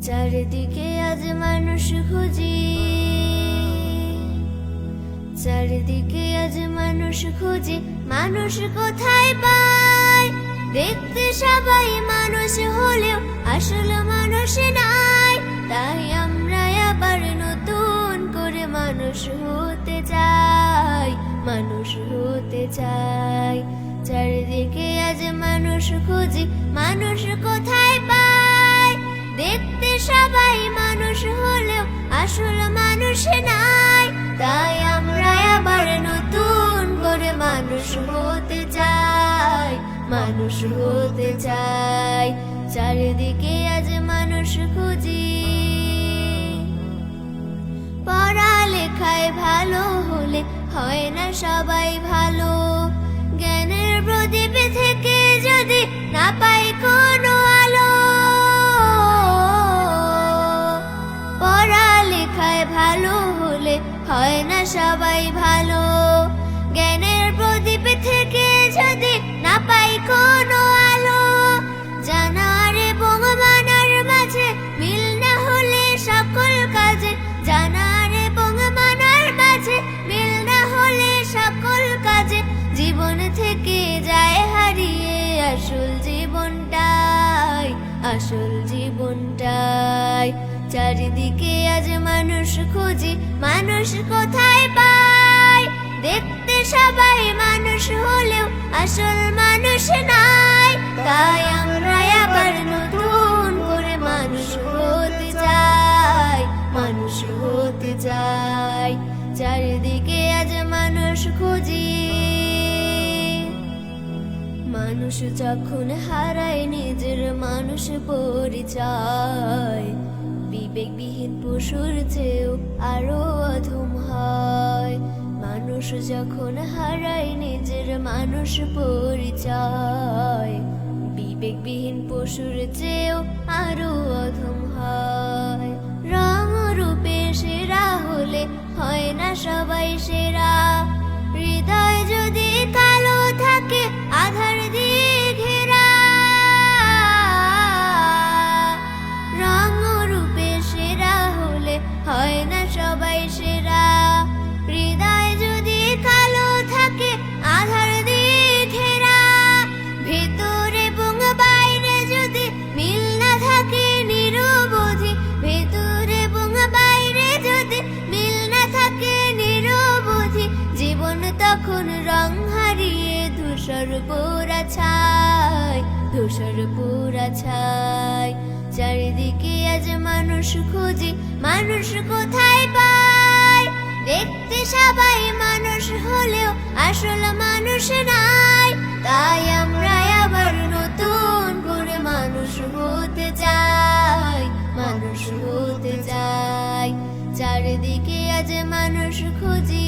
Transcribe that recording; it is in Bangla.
চারিদিকে আজ মানুষ খুঁজি, চারিদিকে আজ মানুষ খুঁজি, মানুষ কোথায় পায়? দেখতে সবাই মানুষ হলেও আসলে মানুষ নাই। তাই আমরা আবার নতুন করে মানুষ হতে চাই, মানুষ হতে চাই। চারিদিকে আজ মানুষ খুঁজি, মানুষ কোথায় পায়? দেখতে সবাই মানুষ হলেও আসলে মানুষ নাই। তাই আমরা আবার নতুন করে মানুষ হতে চাই, মানুষ হতে চাই। চারিদিকে আজ মানুষ খুঁজি। পড়ালেখায় ভালো হলে হয় না সবাই ভালো, জ্ঞানের প্রদীপ থেকে যদি না পাই কোনো আলো। পড়ালেখায় ভালো হলে হয় না সবাই ভালো, জ্ঞানের প্রদীপ থেকে যদি না পাই কোনো আলো। জানার এবং মানার মাঝে মিল না হলে সকল কাজে, জানার এবং মানার মাঝে মিল না হলে সকল কাজে জীবন থেকে যায় হারিয়ে আসল জীবনটাই, আসল জীবনটাই। চারিদিকে আজ মানুষ খুঁজি, মানুষ কোথায় পায়? দেখতে সবাই মানুষ হলেও আসল মানুষ নাই। তাই আমরা আবার নতুন করে মানুষ হতে চাই, মানুষ হতে চাই। চারিদিকে আজ মানুষ খুঁজি। মানুষ যখন হারায় নিজের মানুষ পরিচয়, বিবেকবিহীন পশুর চেয়েও আরো অধম হয়। মানুষ যখন হারায় নিজের মানুষ পরিচয়, বিবেকবিহীন পশুর চেয়েও আরো অধম হয়। রং রূপে সেরা হলে হয় না সবাই সেরা, হৃদয় যদি কালো থাকে আধার দিয়ে ঘেরা। রং রূপে সেরা হলে হয় না সবাই সেরা, হৃদয় যদি কালো থাকে আধার দিয়ে ঘেরা। ভেতর এবং বাইরে যদি মিল না থাকে নিরবধি, ভেতর এবং বাইরে যদি মিল না থাকে নিরবধি, জীবন তখন রং হারিয়ে ধূসর পোড়া ছাই, ধূসর পোড়া ছাই। চারিদিকে আজ মানুষ খুঁজি, মানুষ কোথায় পায়? দেখতে সবাই মানুষ হলেও আসল মানুষ নাই। তাই আমরা আবার নতুন করে মানুষ হতে চাই, মানুষ হতে চাই। চারিদিকে আজ মানুষ খুঁজি।